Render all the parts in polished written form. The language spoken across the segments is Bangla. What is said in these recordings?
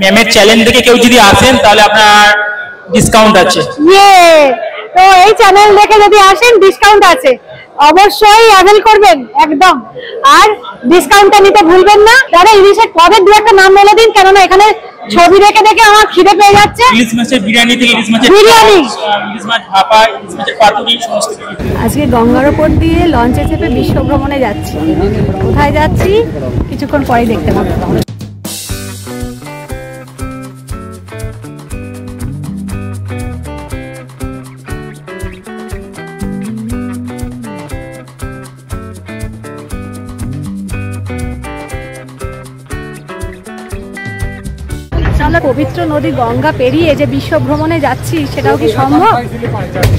ম্যামের চ্যানেল থেকে কেউ যদি আসেন তাহলে আপনার ডিসকাউন্ট আছে। তো এই চ্যানেল দেখে যদি আসেন ডিসকাউন্ট আছে, অবশ্যই অ্যাভেল করবেন একদম, আর ডিসকাউন্টটা নিতে ভুলবেন না। দাদা ইলিশের পদের দু একটা নাম বলে দিন, কেননা এখানে ছবি দেখে দেখে আমার খিদে পেয়ে যাচ্ছে। ইলিশ মাছের বিরিয়ানি থেকে ইলিশ মাছের বিরিয়ানি, ইলিশ মাছ ভাপা, ইলিশ মাছের পাতুরি সমস্ত। আজকে গঙ্গার উপর দিয়ে লঞ্চে চেপে বিশ্ব ভ্রমণে যাচ্ছি। কোথায় যাচ্ছি কিছুক্ষণ পরেই দেখতে পাবো। পবিত্র নদী গঙ্গা পেরিয়ে যে বিশ্ব ভ্রমণে যাচ্ছি, সেটাও কি সম্ভব?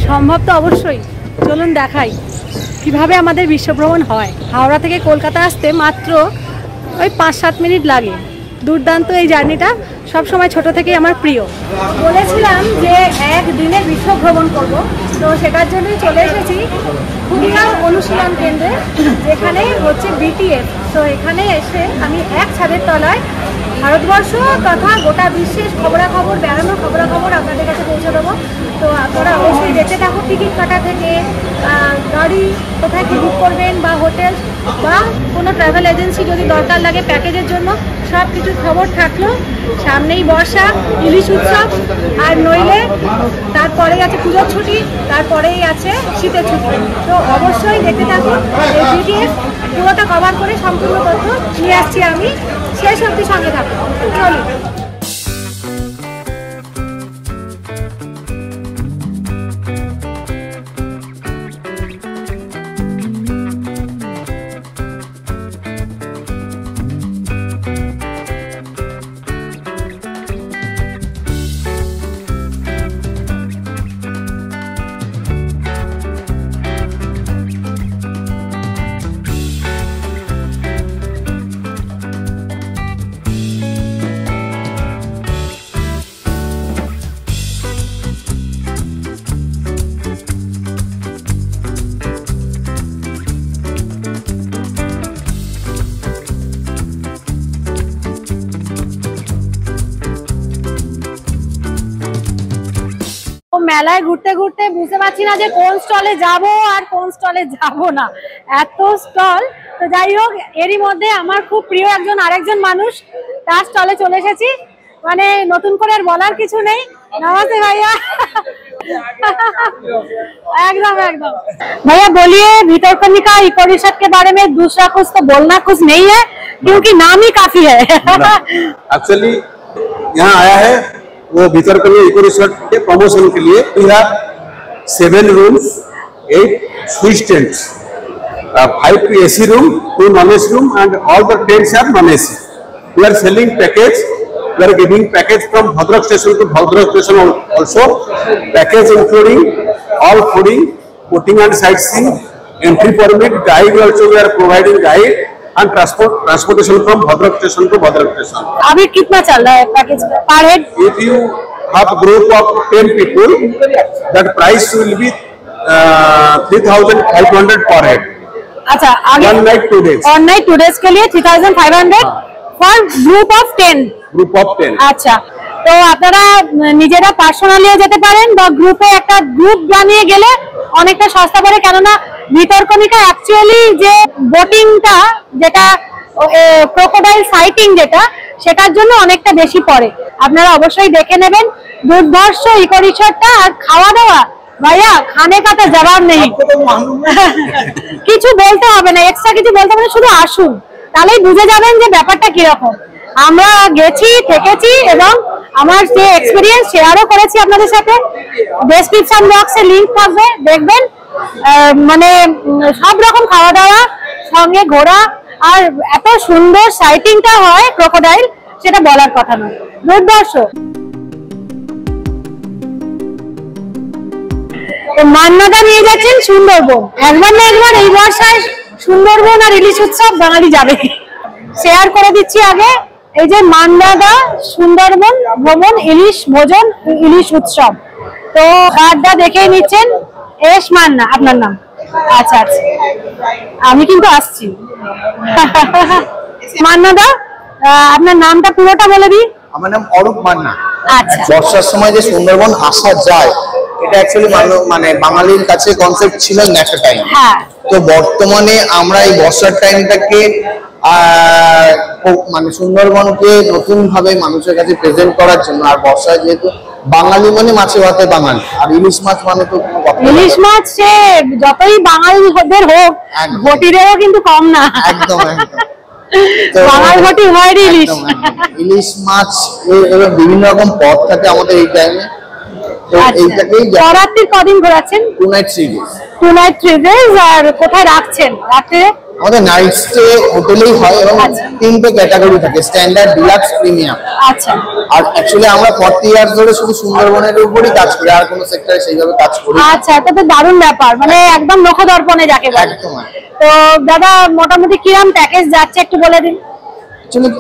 সম্ভব তো অবশ্যই। চলুন দেখাই কিভাবে আমাদের বিশ্ব ভ্রমণ হয়। হাওড়া থেকে কলকাতা আসতে মাত্র ওই 5-7 মিনিট লাগে। দুর্দান্ত এই জার্নিটা সবসময় ছোট থেকেই আমার প্রিয়। বলেছিলাম যে একদিনে বিশ্ব ভ্রমণ করব, তো সেটার জন্যই চলে এসেছি কুড়িগ্রাম অনুশীলন কেন্দ্রে, যেখানে হচ্ছে বিটিএফ। তো এখানে এসে আমি এক ছাদের তলায় ভারতবর্ষ তথা গোটা বিশ্বের খবরাখবর, বেড়ানোর খবরাখবর আপনাদের কাছে পৌঁছে দেবো। তো আপনারা অবশ্যই দেখতে থাকুন, টিকিট কাটা থেকে গাড়ি কোথায় কি বুক করবেন, বা হোটেল বা কোনো ট্রাভেল এজেন্সি যদি দরকার লাগে প্যাকেজের জন্য, সব কিছুর খবর থাকলো। সামনেই বর্ষা, ইলিশ উৎসব, আর নইলে তারপরেই আছে পুজোর ছুটি, তারপরেই আছে শীতের ছুটি। তো অবশ্যই দেখতে থাকুন। এই বিটিএফ পুরোটা কভার করে সম্পূর্ণ তথ্য নিয়ে আসছি আমি, শেষ অবধি সঙ্গে থাকুন। চলুন। মেলায় ঘুরতে ঘুরতে বুঝতে পারছি না যে কোন স্টলে যাব আর কোন স্টলে যাব না, এত স্টল। তো যাই হোক, এরই মধ্যে আমার খুব প্রিয় আরেকজন মানুষ, তার স্টলে চলে এসেছি। মানে নতুন করে আর বলার কিছু নেই। नमस्ते भैया। एकदम एकदम भैया बोलिए, भितरकनिका इको रिसोर्ट के बारे में दूसरा कुछ तो बोलना कुछ नहीं है, क्योंकि नाम ही काफी है। एक्चुअली यहाँ आया है वो भितरकनिका इको रिसोर्ट के प्रमोशन के लिए। We have 7 rooms, 8 Swiss tents, 5 AC room, 2 non-AC room, and all the tents are non-AC. We are selling package. We are giving package from Bhadrak station to Bhadrak station also. Package including all fooding, boating and sightseeing, entry permit, guide also we are providing guide, and transportation from Bhadrak station to Bhadrak station. अभी कितना चल रहा है पैकेज पर head? If you have group of 10 people, that price will be 3,500 per head. अच्छा, आगे 1 night 2 days. One night 2 days के लिए 3,500 for group of 10. Group of 10. আচ্ছা, তো আপনারা নিজেরা পার্সোনালিও যেতে পারেন বা গ্রুপে একটা গ্রুপ বানিয়ে গেলে অনেকটা সস্তা পড়ে, কেননা ভিতরকনিকা অ্যাকচুয়ালি যে বোটিংটা, যেটা ক্রোকোডাইল সাইটিং, যেটা সেটার জন্য অনেকটা বেশি পড়ে। আপনারা অবশ্যই দেখে নেবেন। দুর্ধর্ষ ইকো রিসোর্টটা। আর খাওয়া দাওয়া ভাইয়া, খানে কা তো জবাব নেই। কিছু বলতে হবে না, এক্সট্রা কিছু বলতে হবে না, শুধু আসুন, তাহলেই বুঝে যাবেন যে ব্যাপারটা কিরকম। আমরা গেছি, থেকেছি, এবং আমার যে এক্সপেরিয়েন্স শেয়ারও করেছি আপনাদের সাথে। ডেসক্রিপশন বক্সে লিংক থাকবে, দেখবেন। মানে সব রকম খাওয়া দাওয়া, সঙ্গে ঘোরা, আর এত সুন্দর সাইটিংটা হয় ক্রোকোডাইল, সেটা বলার কথা নয়। দুর্ধর্ষ। মান্নাদা নিয়ে যাচ্ছেন সুন্দরবন। একবার না একবার এই বর্ষায় সুন্দরবন আর ইলিশ উৎসব বাঙালি যাবে। শেয়ার করে দিচ্ছি আগে, এই যে মান্নাদা সুন্দরবন ভ্রমণ ইলিশ ভোজন ইলিশ উৎসব। তো কার্ডটা দেখেই নিচ্ছেন। এস মান্না আপনার নাম? আচ্ছা আচ্ছা, আমি কিন্তু আসছি। মান্নাদা, আপনার নামটা পুরোটা বলে দিই। আমার নাম অরূপ মান্না। আচ্ছা। বর্ষার সময় যে সুন্দরবন আসা যায় এটা অ্যাকচুয়ালি মানে বাঙালির কাছে কনসেপ্ট ছিল একটা টাইম। হ্যাঁ। তো বর্তমানে আমরা এই বর্ষার টাইমটাকে মানে সুন্দরবনকে নতুন ভাবে মানুষের কাছে প্রেজেন্ট করার জন্য, আর বর্ষায় যেহেতু বাঙালি মানে মাছে ভাতে বাঙালি, আর ইলিশ মাছ মানে তো কোনো কথা না। ইলিশ মাছ সে যতই বাঙালিদের হোক, একদম। ঘটিরেও কিন্তু কম না। একদম একদম। তো বাঙাল ঘটি হয় ইলিশ। একদম, একদম। ইলিশ মাছ এবার বিভিন্ন রকম পদ থাকে আমাদের এই টাইমে। তো এইটাকেই নবরাত্রির কদিন ঘোরাচ্ছেন? 2 night 3 days। 2 night 3 days। আর কোথায় রাখছেন রাত্রে? আমাদের নাইট স্টে হোটেলেই হয় এবং আচ্ছা। 3টে ক্যাটাগরি থাকে, স্ট্যান্ডার্ড, ডিলাক্স, প্রিমিয়াম। আচ্ছা। আর অ্যাকচুয়ালি আমরা 40 ইয়ার্স ধরে শুধু সুন্দরবনের উপরই কাজ করি, আর কোনো সেক্টরে সেইভাবে কাজ করি। আচ্ছা, এটা তো দারুণ ব্যাপার, মানে একদম নখদর্পণে যাকে বলে। একদম। তো দাদা মোটামুটি কিরকম প্যাকেজ যাচ্ছে একটু বলে দিন। অ্যাকচুয়ালি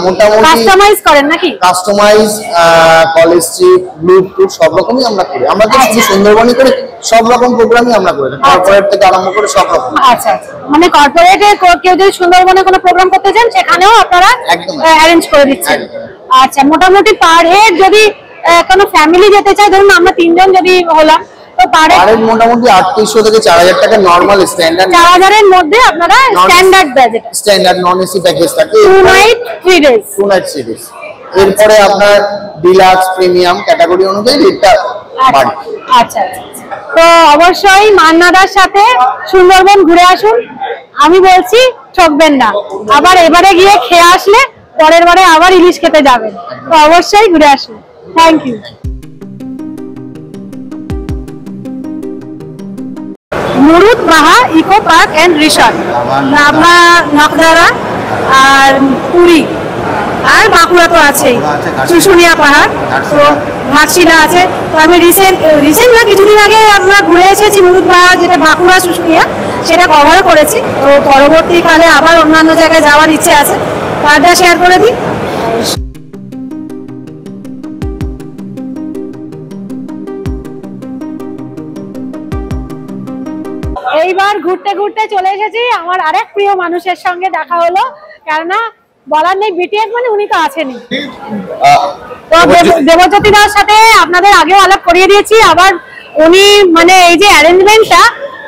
মোটামুটি কাস্টমাইজ করেন নাকি? Customise, college trip, group tour সব রকমই আমরা করি। আমরা তো শুধু সুন্দরবনই করি, সব রকম প্রোগ্রামই আমরা করি, কর্পোরেট থেকে আরম্ভ করে সব রকম। আচ্ছা, মানে কর্পোরেটে কেউ যদি সুন্দরবনে কোনো প্রোগ্রাম করতে চান সেখানেও আপনারা একদম। অ্যারেঞ্জ করে দিচ্ছেন। একদম। আচ্ছা, মোটামুটি পার হেড যদি কোনো ফ্যামিলি যেতে চায়, ধরুন আমরা 3 জন যদি হলাম, তো পার হেড মোটামুটি 3800 থেকে 4000 টাকা নরমাল স্ট্যান্ডার্ড। 4000 এর মধ্যে আপনারা standard budget, standard non AC package থাকে। 2 night 3 days। 2 night 3 days। এরপরে আপনার ডিলাক্স, প্রিমিয়াম ক্যাটাগরি অনুযায়ী রেটটা বাড়ে। আচ্ছা আচ্ছা। তো অবশ্যই মান্নাদার সাথে সুন্দরবন ঘুরে আসুন, আমি বলছি ঠকবেন না। আবার এবারে গিয়ে খেয়ে আসলে পরের বারে আবার ইলিশ খেতে যাবেন, তো অবশ্যই ঘুরে আসুন। Thank you. Murud Paha eco park and resort, Nabla, Nakdara আর পুরী আর বাঁকুড়া তো আছেই, শুশুনিয়া পাহাড়, তো ঘাটশিলা আছে। তো আমি রিসেন্ট না কিছুদিন আগে আমরা ঘুরে এসেছি মুরুদ পাহাড়, যেটা বাঁকুড়া শুশুনিয়া, সেটা কভারও করেছি। তো পরবর্তীকালে আবার অন্যান্য জায়গায় যাওয়ার ইচ্ছে আছে, কার্ডটা শেয়ার করে দিই। এইবার ঘুরতে ঘুরতে চলে এসেছি আমার আরেক প্রিয় মানুষের সঙ্গে দেখা হলো, কেননা বলার নেই, বিটিএস মানে উনি তো আছেনই। তো দেবজ্যোতি দার সাথে আপনাদের আগেও আলাপ করিয়ে দিয়েছি, আবার উনি মানে এই যে অ্যারেঞ্জমেন্টটা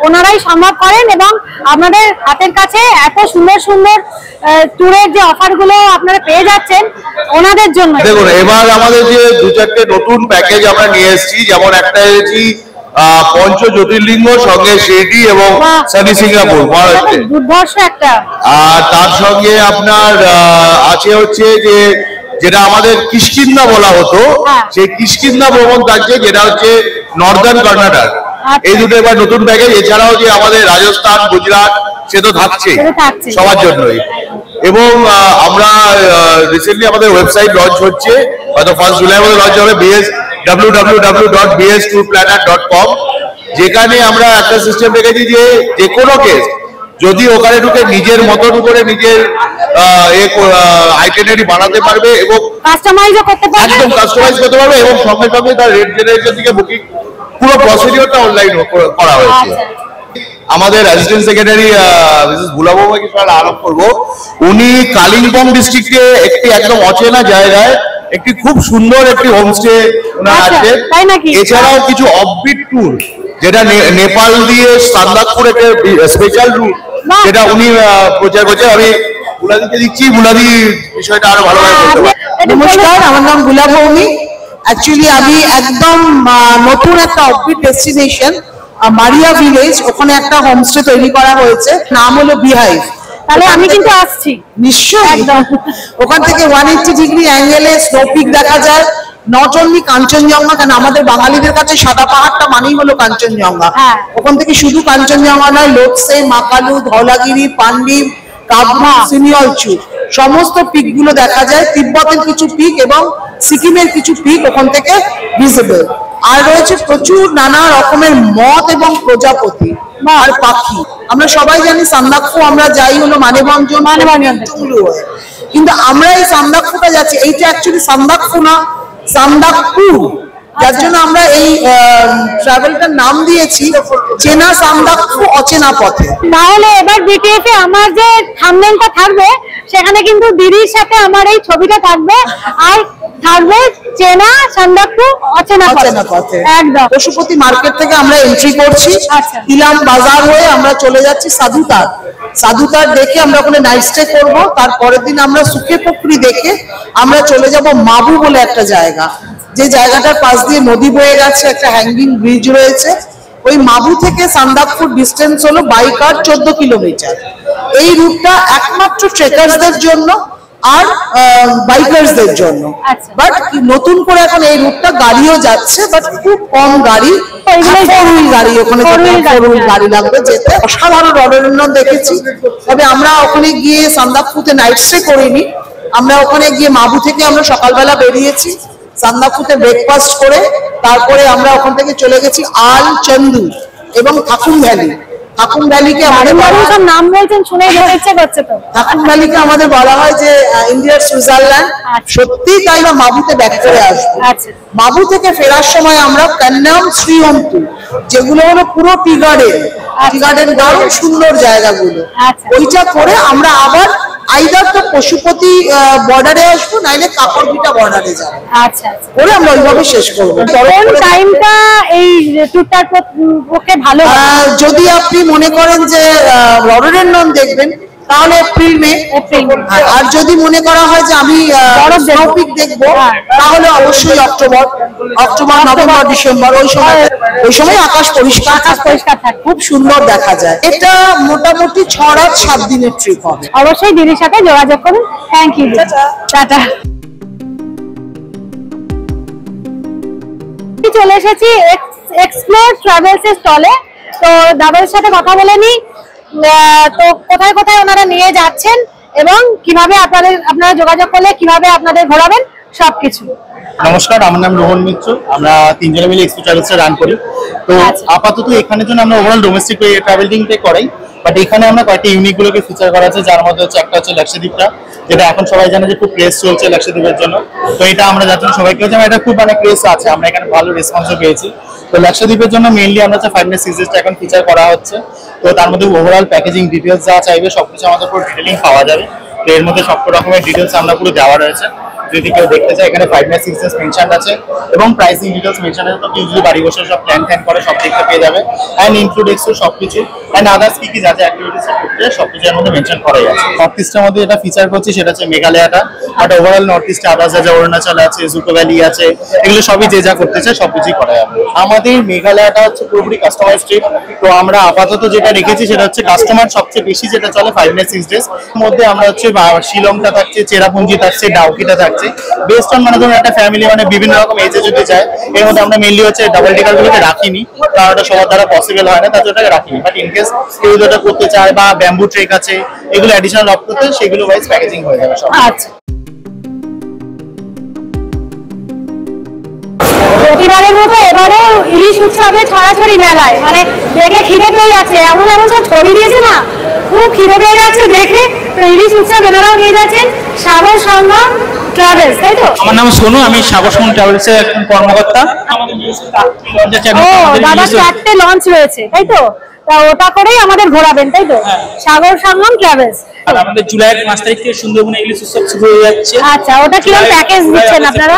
ওনারাই সম্ভব করেন, এবং আপনাদের হাতের কাছে এত সুন্দর সুন্দর ট্যুরের যে অফারগুলো আপনারা পেয়ে যাচ্ছেন ওনাদের জন্য। দেখুন, এবার আমাদের যে 2-4টে নতুন প্যাকেজ আমরা নিয়ে এসেছি, যেমন একটা এনেছি পঞ্চ জ্যোতির্লিঙ্গ সঙ্গে শিরডি এবং সানি সিঙ্গাপুর মহারাষ্ট্রে, দুর্ধর্ষ একটা। আর তার সঙ্গে আপনার আছে হচ্ছে যে যেটা আমাদের কিষ্কিন্ধা বলা হতো, সেই কিষ্কিন্ধা ভ্রমণ থাকছে, যেটা হচ্ছে নর্দার্ন কর্ণাটক। এই দুটো এবার নতুন প্যাকেজ। এছাড়াও যে আমাদের রাজস্থান, গুজরাট, সে তো থাকছে সবার জন্যই। এবং আমরা রিসেন্টলি আমাদের ওয়েবসাইট লঞ্চ হচ্ছে, হয়তো 1 জুলাই মধ্যে লঞ্চ হবে, www.bs2planner.com, যেখানে আমরা একটা সিস্টেম রেখেছি যে কোনো কেস যদি ওখানে ঢুকে নিজের মতন করে নিজের আইটেনারি বানাতে পারবে এবং কাস্টমাইজও করতে পারবে, একদম কাস্টমাইজ করতে পারবে, এবং সঙ্গে সঙ্গে তার রেট জেনারেশন থেকে বুকিং পুরো প্রসিডিওরটা অনলাইন করা হয়েছে। আমাদের অ্যাসিস্ট্যান্ট সেক্রেটারি মিসেস বুলাবাবুকে আলাপ করবো। উনি কালিম্পং ডিস্ট্রিক্টে একটি একদম অচেনা জায়গায় একটি খুব সুন্দর একটি হোমস্টে ওনার আছে। এছাড়াও কিছু অফবিট ট্যুর, যেটা নেপাল দিয়ে সান্দাকপুর একটা স্পেশাল রুট, যেটা উনি প্রচার করছে। আমি বুলাদিকে দিচ্ছি, বুলাদি বিষয়টা আরো ভালোভাবে বলতে পারে। নমস্কার, আমার নাম গুলা ভৌমি। অ্যাকচুয়ালি আমি একদম নতুন একটা অফবিট ডেস্টিনেশন মারিয়া ভিলেজ, ওখানে একটা হোমস্টে তৈরি করা হয়েছে, নাম হলো বিহাইভ। তাহলে আমি কিন্তু আসছি নিশ্চয়ই। একদম ওখান থেকে 180 ডিগ্রি অ্যাঙ্গেলে স্নো পিক দেখা যায়, নট অনলি কাঞ্চনজঙ্ঘা, কারণ আমাদের বাঙালিদের কাছে সাদা পাহাড়টা মানেই হলো কাঞ্চনজঙ্ঘা। ওখান থেকে শুধু কাঞ্চনজঙ্ঘা নয়, লোকসে, মাকালু, ধওলাগিরি, পান্ডিব, কাবমা, সিনিয়লচু সমস্ত পিক গুলো দেখা যায়। তিব্বতের কিছু পিক এবং সিকিমের কিছু পিক ওখান থেকে ভিজিবল। আর রয়েছে প্রচুর নানা রকমের মথ এবং প্রজাপতি আর পাখি। আমরা সবাই জানি সান্দাকফু আমরা যাই হলো মানেভঞ্জন, কিন্তু আমরা এই সান্দাকফুটা যাচ্ছি, এইটা অ্যাকচুয়ালি সান্দাকফু না, সান্দাকপুর, যার জন্য আমরা এই ট্রাভেলটার নাম দিয়েছি চেনা সান্দাকফু অচেনা পথে। তাহলে এবার বিটিএফ এ আমার যে থাম্বনেলটা থাকবে সেখানে কিন্তু দিদির সাথে আমার এই ছবিটা থাকবে, আর থাকবে চেনা সান্দাকফু অচেনা পথে। একদম পশুপতি মার্কেট থেকে আমরা এন্ট্রি করছি, ইলাম বাজার হয়ে আমরা চলে যাচ্ছি সাধুতার। সাধুতার দেখে আমরা ওখানে নাইট স্টে করবো। তারপরের দিন আমরা সুখে পুকুরি দেখে আমরা চলে যাব মাবু বলে একটা জায়গা, যে জায়গাটার পাশ দিয়ে নদী বয়ে গেছে, একটা হ্যাঙ্গিং ব্রিজ রয়েছে। ওই মাবু থেকে সান্দাকফুর ডিস্টেন্স হলো বাই কার 14 কিলোমিটার। এই রুটটা একমাত্র ট্রেকার্সদের জন্য আর বাইকার্সদের জন্য। বাট নতুন করে এখন এই রুটটা গাড়িও যাচ্ছে, বাট খুব কম গাড়ি, ফোর হুইল গাড়ি, ওখানে ফোর হুইল গাড়ি লাগবে যেতে। অসাধারণ অরণ্য দেখেছি। তবে আমরা ওখানে গিয়ে সান্দাকফুতে নাইট স্টে করিনি, আমরা ওখানে গিয়ে মাবু থেকে আমরা সকালবেলা বেরিয়েছি, সান্দাকফুতে ব্রেকফাস্ট করে তারপরে আমরা ওখান থেকে চলে গেছি আল চন্দু এবং থাকুম ভ্যালি। থাকুম ভ্যালিকে আমাদের নাম বলছেন শুনে ইচ্ছে করছে তো। থাকুম ভ্যালিকে আমাদের বলা হয় যে ইন্ডিয়ার সুইজারল্যান্ড। সত্যি তাই না, মাবুতে ব্যাক করে আসবো। মাবু থেকে ফেরার সময় আমরা কান্নাম শ্রীহন্তু, যেগুলো হলো পুরো টি গার্ডেন দারুণ সুন্দর জায়গাগুলো, ওইটা করে আমরা আবার আইদার তো পশুপতি বর্ডারে আসবো, নাইলে কাপড়ভিটা বর্ডারে যাবো। আচ্ছা করে আমরা ওইভাবে শেষ করবো। কোন টাইমটা এই ট্যুরটার পক্ষে ভালো? যদি আপনি মনে করেন যে রডোডেনড্রন দেখবেন তাহলে এপ্রিল মে। আর যদি মনে করা হয় যে আমি স্নোপিক দেখবো তাহলে অবশ্যই অক্টোবর, নভেম্বর, ডিসেম্বর। ওই সময় আকাশ পরিষ্কার থাকে, খুব সুন্দর দেখা যায়। এটা মোটামুটি 6-7 দিনের ট্রিপ হবে। অবশ্যই দিদির সাথে যোগাযোগ করুন। থ্যাংক ইউ, টাটা। চলে এসেছি এক্সপ্লোর ট্রাভেলস এর স্টলে। তো দাদার সাথে কথা বলে নি, তো কোথায় কোথায় ওনারা নিয়ে যাচ্ছেন এবং কিভাবে আপনারা যোগাযোগ করলে কিভাবে আপনাদের ঘোরাবেন সবকিছু। নমস্কার, আমার নাম রোহন মিত্র। আমরা তিনজনে মিলে এক্সপো ট্রাভেলস রান করি। তো আপাতত এখানের জন্য আমরা ওভারঅল ডোমেস্টিক ট্রাভেলিংটাই করাই, বাট এখানে আমরা কয়েকটা ইউনিক গুলোকে ফিচার করা আছে, যার মধ্যে হচ্ছে একটা হচ্ছে লাক্ষাদ্বীপটা, যেটা এখন সবাই জানে যে খুব ক্রেজ চলছে লাক্ষাদ্বীপের জন্য। তো এটা আমরা যার জন্য সবাইকে জানাই, এটা খুব ক্রেজ আছে, আমরা এখানে ভালো রেসপন্সও পেয়েছি। তো লাক্ষাদ্বীপের জন্য মেইনলি আমরা 5 ডে 6 ডেজটা এখন ফিচার করা হচ্ছে। তো তার মধ্যে ওভারঅল প্যাকেজিং ডিটেলস যা চাইবে সবকিছু আমাদের পুরো ডিটেলিং পাওয়া যাবে। তো এর মধ্যে সব রকমের ডিটেলস আমরা পুরো দেওয়া রয়েছে। যদি কেউ দেখতে চায় এখানে 5 ডে 6 ডেজ মেনশন আছে এবং প্রাইসিং ডিটেলস মেনশন আছে। তো কেউ যদি বাড়ি বসে সব প্ল্যান করে সব দেখতে পেয়ে যাবে, অ্যান্ড ইনক্লুড এক্সট্রা সবকিছু অ্যান্ড আদার্স কি যা যা অ্যাক্টিভিটিস করতে সবকিছু এর মধ্যে মেনশন করাই আছে। নর্থ ইস্টের মধ্যে এটা ফিচার করছি সেটা হচ্ছে মেঘালয়টা, বাট ওভারঅল নর্থ ইস্টে আদার্স যা অরুণাচল আছে, জুকো ভ্যালি আছে, এগুলো সবই যে যা করতে চায় সবকিছুই করা যাবে। আমাদের মেঘালয়টা হচ্ছে পুরোপুরি কাস্টমাইজ ট্রিপ। তো আমরা আপাতত যেটা রেখেছি সেটা হচ্ছে কাস্টমার সবচেয়ে বেশি যেটা চলে 5 ডে 6 ডেজ মধ্যে আমরা হচ্ছে শিলংটা থাকছে, চেরাপুঞ্জি থাকছে, ডাউকিটা থাকছে। বেস্ট অন ধরুন একটা ফ্যামিলি বিভিন্ন রকম এজে যদি চায়, এর মধ্যে আমরা মেনলি হচ্ছে ডাবল টেকার গুলোকে রাখিনি, কারণ ওটা সবার দ্বারা পসিবল হয় না, তার জন্য রাখিনি। বাট ইন কেস কেউ যেটা করতে চায় বা ব্যাম্বু ট্রেক আছে, এগুলো অ্যাডিশনাল অফ করতে সেগুলো ওয়াইজ প্যাকেজিং হয়ে যাবে সব। আচ্ছা, প্রতিবারের মতো এবারেও ইলিশ উৎসবে ছড়াছড়ি মেলায়, দেখে খিদে পেয়ে যাচ্ছে, এমন সব ছড়িয়ে দিয়েছে না, খুব খিদে পেয়ে যাচ্ছে দেখে। তো ইলিশ উৎসব এনারাও নিয়ে যাচ্ছেন সাগর সঙ্গম ট্রাভেলস, তাই তো? আমার নাম সোনু, আমি সাগর সঙ্গম ট্রাভেলস এর একজন কর্মকর্তা। দাদা 4টে লঞ্চ রয়েছে, তাই তো? তা ওটা করেই আমাদের ঘোরাবেন, তাই তো? সাগর সঙ্গম ট্রাভেলস। আর আমাদের জুলাইয়ের 5 তারিখ থেকে সুন্দরবনে ইলিশ উৎসব শুরু হয়ে যাচ্ছে। আচ্ছা, ওটা কিরকম প্যাকেজ দিচ্ছেন আপনারা?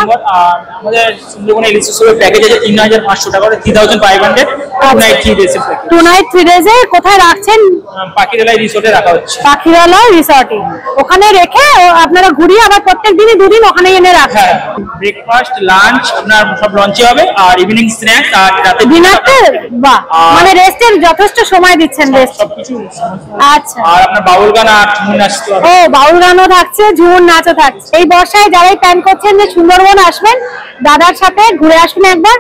আমাদের সুন্দরবনে ইলিশ উৎসবের প্যাকেজ আছে 3500 টাকা, 3500 2 নাইট 3 ডেজ। 2 নাইট 3 ডেজে কোথায় রাখছেন? পাখিরালয় রিসোর্টে রাখা হচ্ছে। পাখিরালয় রিসোর্টে ওখানে রেখে আপনারা ঘুরিয়ে আবার প্রত্যেকদিনই 2 দিন ওখানে এনে রাখেন। ব্রেকফাস্ট, লাঞ্চ আপনার সব লঞ্চে হবে, আর ইভিনিং স্ন্যাক্স, আর রাতে ডিনারটা। বাহ, রেস্টের যথেষ্ট সময় দিচ্ছেন, রেস্ট সবকিছু। আচ্ছা, আর আপনার বাউল গান আর ঝুমুর নাচ। ও, বাউল গানও থাকছে, ঝুমুর নাচও থাকছে। এই বর্ষায় যারাই প্ল্যান করছেন যে সুন্দরবন আসবেন, দাদার সাথে ঘুরে আসবেন একবার।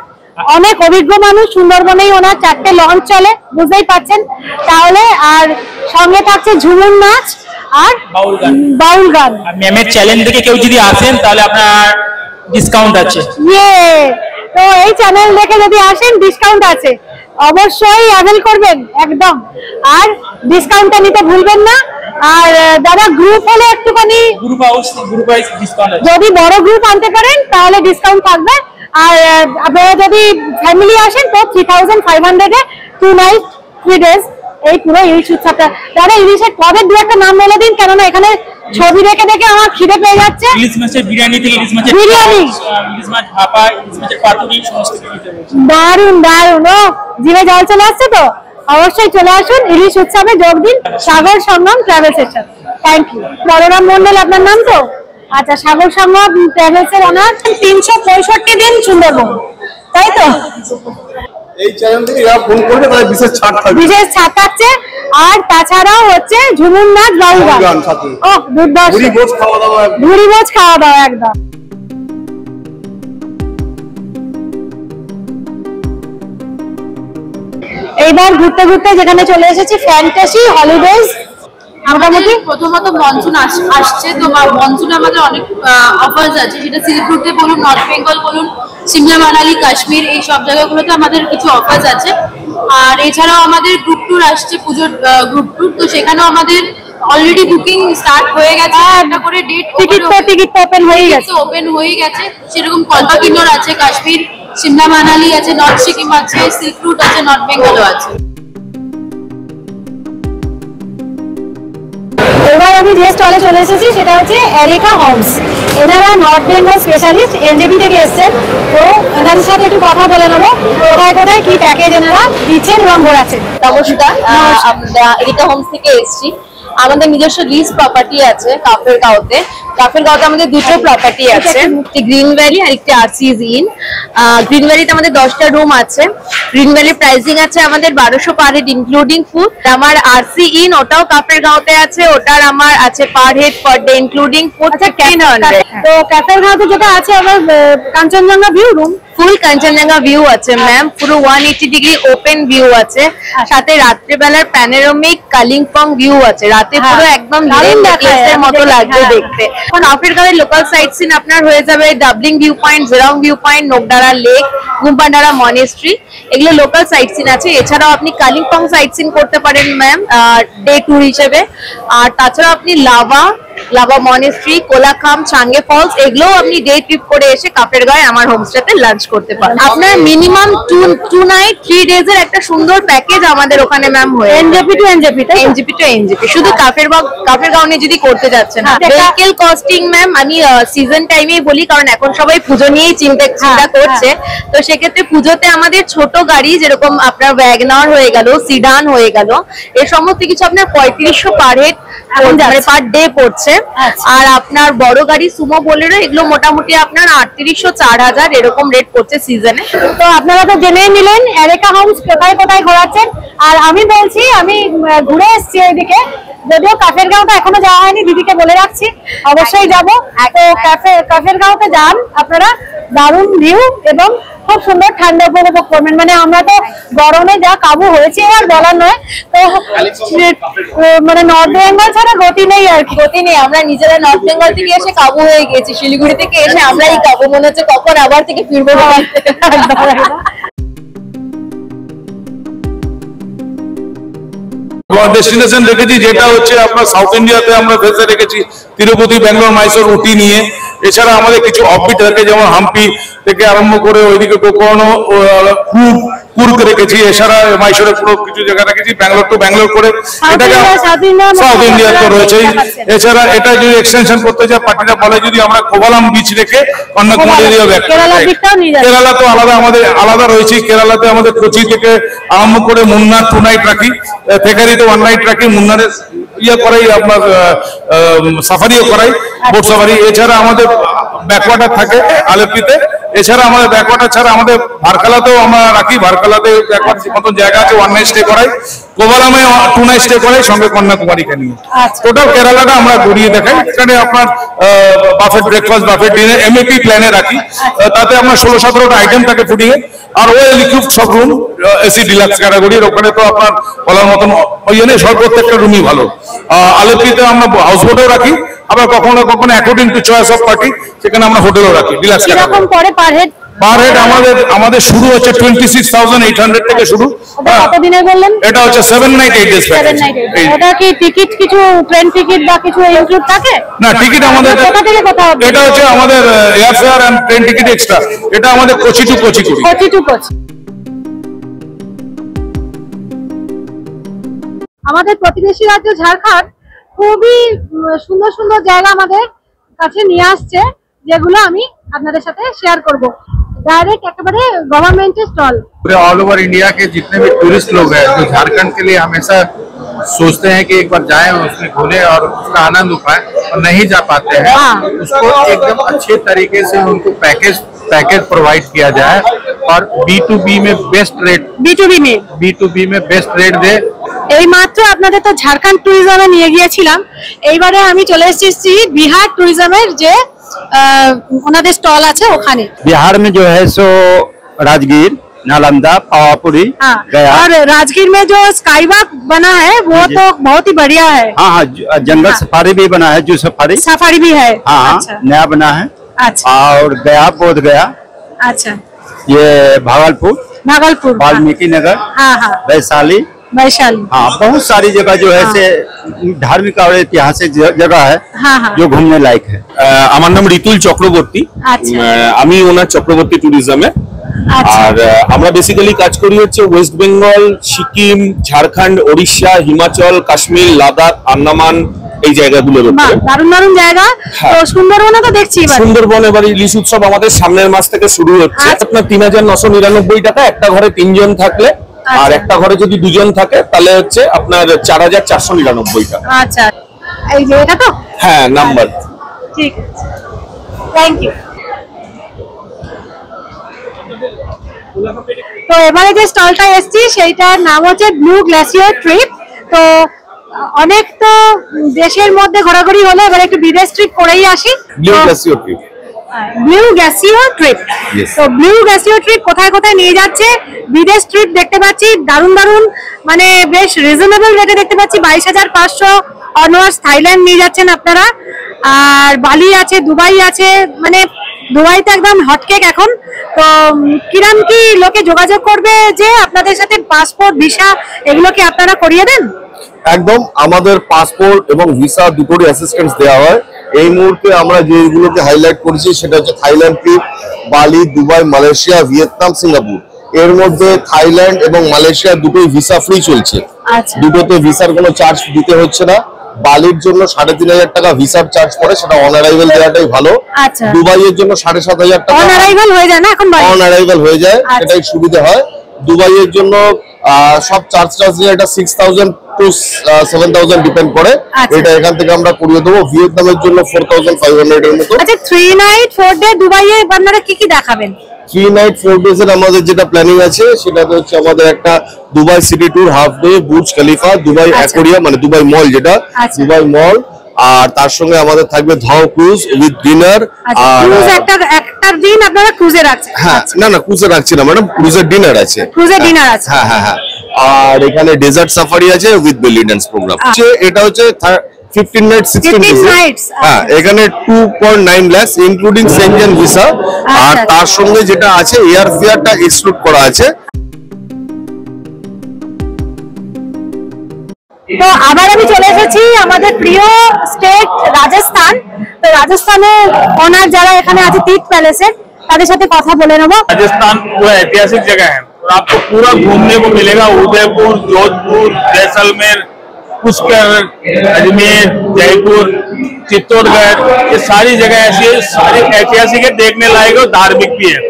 অনেক অভিজ্ঞ মানুষ, সুন্দরবনেই ওনার 4টে লঞ্চ চলে, বুঝতেই পারছেন তাহলে। আর সঙ্গে থাকছে ঝুমুর নাচ আর বাউল গান। ম্যামের চ্যানেল থেকে কেউ যদি আসেন তাহলে আপনার ডিসকাউন্ট আছে। তো এই চ্যানেল দেখে যদি আসেন ডিসকাউন্ট আছে, অবশ্যই অ্যাভেল করবেন একদম, আর ডিসকাউন্টটা নিতে ভুলবেন না। আর দাদা গ্রুপ হলে একটুখানি গ্রুপ ওয়াইজ ডিসকাউন্ট আছে, যদি বড় গ্রুপ আনতে পারেন তাহলে ডিসকাউন্ট থাকবে। আর আপনারা যদি ফ্যামিলি আসেন তো 3500 এ 2 নাইট 3 ডেজ এই পুরো ইলিশ উৎসবটা। দাদা ইলিশের পদের 2 একটা নাম বলে দিন, কেননা এখানে ছবি দেখে দেখে আমার খিদে পেয়ে যাচ্ছে। ইলিশ মাছের বিরিয়ানি থেকে ইলিশ মাছের বিরিয়ানি, ইলিশ মাছ ভাপা, ইলিশ মাছের পাতুরি সমস্ত কিছু রয়েছে। দারুণ দারুণ, ও জিভে জল চলে আসছে তো। অবশ্যই চলে আসুন, ইলিশ উৎসবে যোগ দিন সাগর সঙ্গম ট্রাভেলসের সাথে। Thank you. বলরাম মন্ডল আপনার নাম তো? আচ্ছা, সাগর সঙ্গম ট্রাভেলসের ওনার 365 দিন সুন্দরবন, তাই তো? এই চ্যানেল থেকে যারা ফোন করবে তাদের বিশেষ ছাড় থাকবে, বিশেষ ছাড় থাকছে। আর তাছাড়াও হচ্ছে ঝুমুর নাচ, বাউল গান, ও দুর্দান্ত, ভুরি ভোজ খাওয়া দাওয়া, ভুরি ভোজ খাওয়া দাওয়া একদম। এইবার ঘুরতে ঘুরতে যেখানে চলে এসেছি ফ্যান্টাসি হলিডেজ। মোটামুটি প্রথমত মনসুন আসছে, তো মনসুনে আমাদের অনেক অফার্স আছে, সেটা সিল্ক রুটে বলুন, নর্থ বেঙ্গল বলুন, সিমলা, মানালি, কাশ্মীর, এই সব জায়গাগুলোতে আমাদের কিছু অফার্স আছে। আর এছাড়াও আমাদের গ্রুপ ট্যুর আসছে, পুজোর গ্রুপ ট্যুর, তো সেখানেও আমাদের অলরেডি বুকিং স্টার্ট হয়ে গেছে। একটা করে ডেট, টিকিট ওপেন হয়ে গেছে। সেরকম কল্পকিন্নর আছে, কাশ্মীর, সিমলা, মানালি আছে, নর্থ সিকিম আছে, সিল্ক রুট আছে, নর্থ বেঙ্গলও আছে। এবার আমি যে স্টলে চলে এসেছি সেটা হচ্ছে এরিকা হোমস। এনারা নর্থ বেঙ্গল স্পেশালিস্ট, এনজেপি থেকে এসেছেন। তো এনাদের সাথে একটু কথা বলে নেবো, কোথায় কোথায় কি প্যাকেজ এনারা দিচ্ছেন এবং ঘোরাচ্ছেন। নমস্কার, আমরা এরিকা হোমস থেকে এসেছি। আমাদের নিজস্ব লিজ প্রপার্টি আছে কাফেরগাঁওতে। কাফেরগাঁওতে আমাদের দুটো প্রপার্টি আছে, একটি গ্রিন ভ্যালি আর একটি আরসিজ ইন। গ্রিন ভ্যালিতে আমাদের 10টা রুম আছে। গ্রিন ভ্যালির প্রাইসিং আছে আমাদের 1200 পার হেড ইনক্লুডিং ফুড। আমার আরসি ইন ওটাও কাফেরগাঁওতে আছে, ওটার আমার আছে per head per day including food 1500। তো কাফেরগাঁওতে যেটা আছে আমার কাঞ্চনজঙ্ঘা ভিউ রুম, ফুল কাঞ্চনজঙ্ঘা ভিউ আছে ম্যাম, পুরো 180 ডিগ্রি ওপেন ভিউ আছে, সাথে রাত্রিবেলার প্যানোরামিক কালিম্পং ভিউ আছে। রাতে পুরো একদম লেকের মতো লাগবে দেখতে। এখন কাফেরগাঁওয়ের লোকাল সাইট সিন আপনার হয়ে যাবে Dabling view point, Jerong view point, Nokdara lake, Gumpandara monastery, এগুলো লোকাল সাইট সিন আছে। এছাড়াও আপনি কালিম্পং সাইট সিন করতে পারেন ম্যাম ডে ট্যুর হিসেবে। আর তাছাড়াও আপনি লাভা মনেস্ট্রি, কোলাখাম, চাঙ্গে ফলস, এগুলোও আপনি ডে ট্রিপ করে এসে কাফেরগাঁওয়ে আমার হোমস্টেতে লাঞ্চ করতে পারেন। আপনার মিনিমাম 2 নাইট 3 ডেজ এর একটা সুন্দর প্যাকেজ আমাদের ওখানে ম্যাম হয়ে এনজেপি টু এনজেপি, শুধু কাফেরগাঁও নিয়ে যদি করতে যাচ্ছেন। ভেহিকেল কস্টিং ম্যাম আমি সিজন টাইমেই বলি, কারণ এখন সবাই পুজো নিয়েই চিন্তা করছে। তো সেক্ষেত্রে পুজোতে আমাদের ছোট গাড়ি যেরকম আপনার ওয়াগনার হয়ে গেল, সিডান হয়ে গেল, এই সমস্ত কিছু আপনার 3500 পার হেড পার ডে পড়ছে। আর আপনার বড় গাড়ি সুমো বোলেরো, এগুলো মোটামুটি আপনার 3800 4000 এরকম রেট পড়ছে সিজনে। তো আপনারা তো জেনেই নিলেন এরিকা হোমস কোথায় কোথায় ঘোরাচ্ছেন। আর আমি বলছি, আমি ঘুরে এসেছি ওইদিকে, যদিও কাফেরগাঁওটা এখনো যাওয়া হয়নি, দিদিকে বলে রাখছি অবশ্যই যাব। তো কাফেরগাঁওতে যান আপনারা, দারুণ ভিউ এবং খুব সুন্দর ঠান্ডা উপভোগ করবেন। মানে আমরা তো গরমে যা কাবু হয়েছে আর বলার নয়। তো মানে নর্থ বেঙ্গল ছাড়া গতি নেই আর কি, গতি নেই। আমরা নিজেরা নর্থ বেঙ্গল থেকে এসে কাবু হয়ে গেছি, শিলিগুড়ি থেকে এসে আমরা এই কাবু, মনে হচ্ছে কখন আবার থেকে ফিরবো। ডেস্টিনেশন রেখেছি যেটা হচ্ছে আপনার সাউথ ইন্ডিয়াতে আমরা ভেসে রেখেছি তিরুপতি, ব্যাঙ্গালোর, মাইসোর, উটি নিয়ে। এছাড়া আমাদের কিছু অফবিট থাকে, যেমন হাম্পি থেকে আরম্ভ করে ওইদিকে কোকোনো, কুর্গ রেখেছি। এছাড়া মাইসোরে পুরো কিছু জায়গা রেখেছি, ব্যাঙ্গালোর টু ব্যাঙ্গালোর করে এটাকে সাউথ ইন্ডিয়া তো রয়েছেই। এছাড়া এটা যদি এক্সটেনশন করতে চাই পার্টিটা বলে, যদি আমরা কোভালাম বিচ রেখে কন্যাকুমারী দিয়েও ব্যাক, কেরালা তো আমাদের আলাদা রয়েছে। কেরালাতে আমাদের কোচি থেকে আরম্ভ করে মুন্নার 2 নাইট রাখি, থেকারিতে 1 নাইট রাখি, মুন্নারে করাই আপনার সাফারিও করাই, বোট সাফারি। এছাড়া আমাদের ব্যাকওয়াটার থাকে আলেপ্পিতে। এছাড়া আমাদের ব্যাকওয়াটার ছাড়া আমাদের ভারকালাতেও আমরা রাখি, ভারকালাতে ব্যাকওয়াটার মতন জায়গা আছে, 1 নাইট স্টে করাই। কোভালামে 2 নাইট স্টে করাই, সঙ্গে কন্যাকুমারীকে নিয়ে। টোটাল কেরালাটা আমরা ঘুরিয়ে দেখাই। এখানে আপনার buffet breakfast, buffet dinner MAP প্ল্যানে রাখি। তাতে আপনার 16-17টা আইটেম থাকে ফুডিংয়ে। আর ওয়েল ইকুইপড সব রুম, এসি ডিলাক্স ক্যাটাগরির। ওখানে তো আপনার বলার মতন ওই জন্য প্রত্যেকটা রুমই ভালো। আলেপ্পিতে আমরা হাউস বোটেও রাখি, আবার কখনো কখনো according to choice off party সেখানে আমরা হোটেলও রাখি ডিলাক্স ক্যাটাগরি। পার হেড আমাদের শুরু হচ্ছে 26,800 থেকে শুরু। কতদিনের বললেন? এটা হচ্ছে 7 নাইট 8 ডেজ প্যাকেজ। এটা কি টিকিট কিছু ট্রেন টিকিট বা কিছু ইনক্লুড থাকে? না, টিকিট আমাদের কোথা থেকে কোথা হবে? এটা হচ্ছে আমাদের air fare and train ticket extra. এটা আমাদের কোচি টু কোচি করি। আমাদের প্রতিবেশী রাজ্য ঝাড়খণ্ড খুবই সুন্দর সুন্দর জায়গা আমাদের কাছে নিয়ে আসছে, যেগুলো আমি আপনাদের সাথে শেয়ার করব। डायरेक्ट एकेबारे गवर्नमेंट स्टॉल। पूरे ऑल ओवर इंडिया के जितने भी टूरिस्ट लोग हैं जो झारखंड के लिए हमेशा सोचते हैं कि एक बार जाएं उसमें घूमें और उसका आनंद उठाएं और नहीं जा पाते हैं, उसको एकदम अच्छे तरीके से उनको पैकेज प्रोवाइड किया जाए और B2B में बेस्ट रेट B2B में बेस्ट रेट दे। এই মাত্র আপনাদের তো ঝাড়খণ্ড ট্যুরিজমে নিয়ে গিয়েছিলাম, এইবারে আমি চলে এসেছি বিহার ট্যুরিজমের যে ওনাদের স্টল আছে ওখানে। बिहार में जो है सो राजगीर, नालंदा, पावापुरी, गया और राजगीर में जो स्काई वॉक बना है वो तो बहुत ही बढ़िया है। हाँ, जंगल सफारी भी बना है, जू सफारी भी है। हाँ, अच्छा। नया बना है। अच्छा। और गया, बोध गया, अच्छा, ये भागलपुर, वाल्मीकि नगर, वैशाली, हाँ, बहुत सारी जगह जो है से धार्मिक और ऐतिहासिक जगह है जो घूमने लायक है। আমার নাম রিতুল চক্রবর্তী, আমি ওনার চক্রবর্তী ট্যুরিজমে। আর আমরা বেসিক্যালি কাজ করি হচ্ছে ওয়েস্ট বেঙ্গল, সিকিম, ঝাড়খণ্ড, ওড়িশা, হিমাচল, কাশ্মীর, লাদাখ, আন্দামান এই জায়গাগুলোর উপরে। দারুণ দারুণ জায়গা। তো সুন্দরবনে তো দেখছি সুন্দরবন এবার ইলিশ উৎসব আমাদের সামনের মাস থেকে শুরু হচ্ছে। আপনার ৩,৯৯৯ টাকা একটা ঘরে ৩ জন থাকলে, আর একটা ঘরে যদি 2 জন থাকে তাহলে হচ্ছে আপনার ৪,৪৯৯ টাকা। আচ্ছা, এই যে এটা তো? হ্যাঁ, নাম্বার। ঠিক আছে, থ্যাংক ইউ। তো এবারে যে স্টলটা এসেছি সেইটার নাম হচ্ছে ব্লু গ্লেসিয়ার ট্রিপ। তো অনেক তো দেশের মধ্যে ঘোরাঘুরি হলো, এবার একটু বিদেশ ট্রিপ করেই আসি। Blue glacier trip, blue glacier trip. তো ব্লু গ্যাসিও ট্রিপ কোথায় কোথায় নিয়ে যাচ্ছে, বিদেশ ট্রিপ দেখতে পাচ্ছি দারুণ দারুণ, মানে বেশ রিজনেবল রেটে দেখতে পাচ্ছি। 22,500 অনওয়ার্স থাইল্যান্ড নিয়ে যাচ্ছেন আপনারা, আর বালি আছে, দুবাই আছে, মানে দুবাইতে একদম হটকেক এখন। তো কিরাম কি লোকে যোগাযোগ করবে যে আপনাদের সাথে পাসপোর্ট, ভিসা এগুলো কি আপনারা করিয়ে দেন? একদম, আমাদের পাসপোর্ট এবং ভিসা দুটোরই অ্যাসিস্ট্যান্স দেওয়া হয়। এই মুহূর্তে আমরা যেগুলোকে হাইলাইট করেছি সেটা হচ্ছে থাইল্যান্ড ট্রিপ, বালি, দুবাই, মালয়েশিয়া, ভিয়েতনাম, সিঙ্গাপুর। এর মধ্যে থাইল্যান্ড এবং মালয়েশিয়া দুটোই ভিসা ফ্রি চলছে, দুটোতে ভিসার কোনো চার্জ দিতে হচ্ছে না। বালির জন্য 3,500 টাকা ভিসার চার্জ পড়ে, সেটা অন অ্যারাইভাল দেওয়াটাই ভালো। দুবাইয়ের জন্য 7,500 টাকা অন অ্যারাইভাল হয়ে যায় না, এখন অন অ্যারাইভাল হয়ে যায়, এটাই সুবিধা হয়। দুবাইয়ের জন্য সব চার্জ নিয়ে এটা 6,000 to 7,000 ডিপেন্ড করে, এটা এখান থেকে আমরা করিয়ে দেবো। ভিয়েতনামের জন্য 4,500 এর মতো। আচ্ছা, 3 নাইট 4 ডে দুবাইয়ে আপনারা কি কি দেখাবেন? 3 নাইট 4 ডেজ এর আমাদের যেটা প্ল্যানিং আছে সেটাতে হচ্ছে আমাদের একটা Dubai city tour, half day Burj Khalifa, Dubai aquarium মানে দুবাই মল যেটা, দুবাই মল, আর তার সঙ্গে আমাদের থাকবে ধাও ক্রুজ উইথ ডিনার। আর একটা দিন আপনারা ক্রুজে রাখছেন? হ্যাঁ, না ক্রুজে রাখছি না ম্যাডাম, ক্রুজের ডিনার আছে। ক্রুজের ডিনার আছে, হ্যাঁ। আর এখানে ডেজার্ট সাফারি আছে উইথ বেলি ডান্স প্রোগ্রাম। এটা হচ্ছে 15 নাইট 16 ডেজ। হ্যাঁ, এখানে 2.9 লাখ ইনক্লুডিং সেনজেন ভিসা, আর তার সঙ্গে যেটা আছে এয়ার ফেয়ারটা এক্সক্লুড করা আছে। তো আবার আমি চলে এসেছি আমাদের প্রিয় স্টেট রাজস্থান। তো রাজস্থানের ওনার যারা এখানে আছে तीर्थ पैलेस, তাদের সাথে কথা বলে নেব। राजस्थान पूरा ऐतिहासिक जगह है और आपको पूरा घूमने को मिलेगा। उदयपुर, जोधपुर, जैसलमेर, पुष्कर, अजमेर, जयपुर, चित्तौड़गढ़, ये सारी जगह ऐसी है, सारी ऐतिहासिक है, देखने लायक और धार्मिक भी है।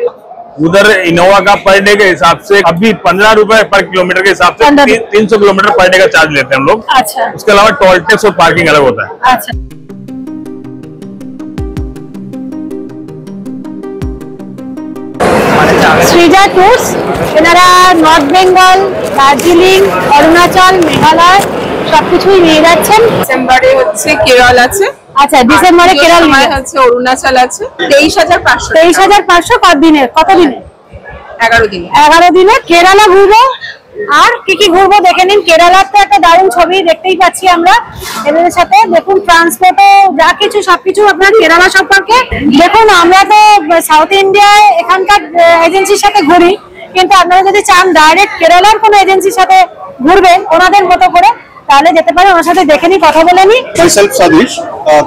उधर इनोवा का पर डे के हिसाब से अभी 15 रुपए पर किलोमीटर के हिसाब से 300 किलोमीटर पर डे का चार्ज लेते हैं हम लोग। अच्छा। उसके अलावा टोल टैक्स और पार्किंग अलग होता है। अच्छा। সৃজা ট্যুরস, এনারা নর্থ বেঙ্গল, দার্জিলিং, অরুণাচল, মেঘালয় সবকিছুই নিয়ে যাচ্ছেন। ডিসেম্বরে হচ্ছে কেরল আছে। আচ্ছা, ডিসেম্বরে কেরল হচ্ছে, অরুণাচল আছে। 23,500। 23,500 কত দিনে? 11 দিনে। 11 দিনে কেরালা ঘুরবো। আর কি কি ঘুরবো দেখে নিন। কেরালার তো একটা দারুণ ছবি দেখতেই পাচ্ছি আমরা এদের সাথে। দেখুন, ট্রান্সপোর্টও যা কিছু সবকিছু আপনার কেরালা সম্পর্কে দেখুন। আমরা তো সাউথ ইন্ডিয়ায় এখানকার এজেন্সির সাথে ঘুরি, কিন্তু আপনারা যদি চান ডাইরেক্ট কেরালার কোনো এজেন্সির সাথে ঘুরবেন ওনাদের মতো করে, তাহলে যেতে পারে। ওনার সাথে দেখে নি, কথা বলে নি। Myself Sadish,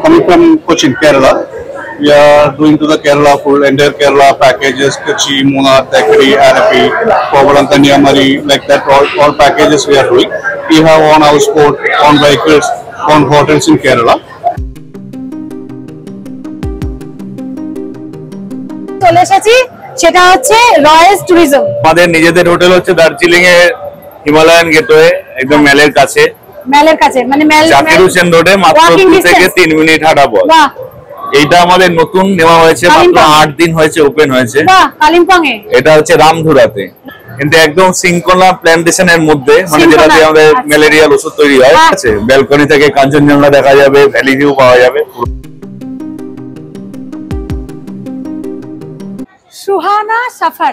coming from Cochin, Kerala. We are doing to the Kerala full entire Kerala packages, Kochi, Munnar, Thekri, Arapi, Kovalam, Kanyakumari, like that. All packages we are doing. We have on houseboat, on vehicles, on hotels in Kerala. চলে এসেছি, সেটা হচ্ছে রয়েস ট্যুরিজম। আমাদের নিজেদের হোটেল হচ্ছে দার্জিলিং এ হিমালয়ান গেটওয়ে, একদম মেলের কাছে। মেলের কাছে মানে জাকির হোসেন রোডে মাত্র 2 থেকে 3 মিনিট হাঁটা পথ। এইটা আমাদের নতুন নেওয়া হয়েছে, মাত্র 8 দিন হয়েছে ওপেন হয়েছে। কালিম্পং এ এটা হচ্ছে রামধুরাতে, কিন্তু একদম সিঙ্কোনা প্ল্যান্টেশনের মধ্যে, মানে যেটাতে আমাদের ম্যালেরিয়ার ওষুধ তৈরি হয়। আছে ব্যালকনি থেকে কাঞ্চনজঙ্ঘা দেখা যাবে, ভ্যালি ভিউ পাওয়া যাবে। সুহানা সফর।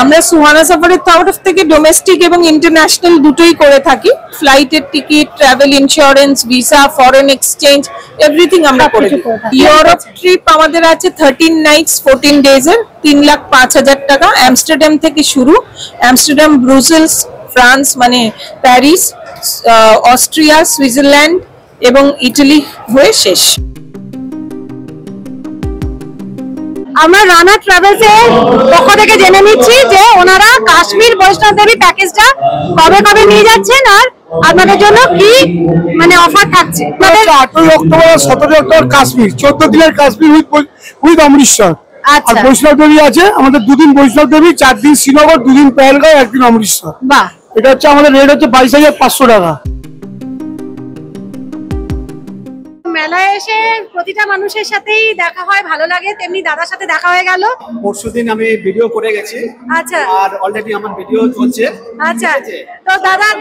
আমরা সুহানা সফরের তরফ থেকে ডোমেস্টিক এবং ইন্টারন্যাশনাল দুটোই করে থাকি। ফ্লাইটের ticket, travel insurance, visa, foreign exchange, everything আমরা করে দিই। ইউরোপ ট্রিপ আমাদের আছে 13 নাইটস 14 ডেজ এর 3,05,000 টাকা। আমস্টারডাম থেকে শুরু, আমস্টারডাম, ব্রুসেলস, ফ্রান্স মানে প্যারিস, অস্ট্রিয়া, সুইজারল্যান্ড এবং ইটালি হয়ে শেষ। আমরা রানা ট্রাভেলস এর পক্ষ থেকে জেনে নিচ্ছি যে ওনারা কাশ্মীর বৈষ্ণব দেবী প্যাকেজটা কবে কবে নিয়ে যাচ্ছেন আর আপনাদের জন্য কি মানে অফার থাকছে। 8 অক্টোবর 17 অক্টোবর কাশ্মীর, 14 দিনের কাশ্মীর উইথ অমৃতসর। আর বৈষ্ণব দেবী আছে আমাদের 2 দিন বৈষ্ণব দেবী, 4 দিন শ্রীনগর, 2 দিন পেহেলগাঁও, 1 দিন অমৃতসর। বাহ, এটা হচ্ছে আমাদের রেট হচ্ছে 22,500 টাকা। মেলায় এসে প্রতিটা মানুষের সাথেই দেখা হয়, ভালো লাগে, তেমনি দাদার সাথে দেখা হয়ে গেল। পরশুদিন আমি ভিডিও করে গেছি। আচ্ছা, আর অলরেডি আমার ভিডিও চলছে। আচ্ছা, তো দাদার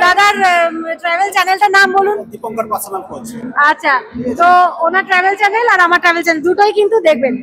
ট্রাভেল চ্যানেলটার নাম বলুন। Dipankar personal coach. আচ্ছা, তো ওনার ট্রাভেল চ্যানেল আর আমার ট্রাভেল চ্যানেল দুটোই কিন্তু দেখবেন।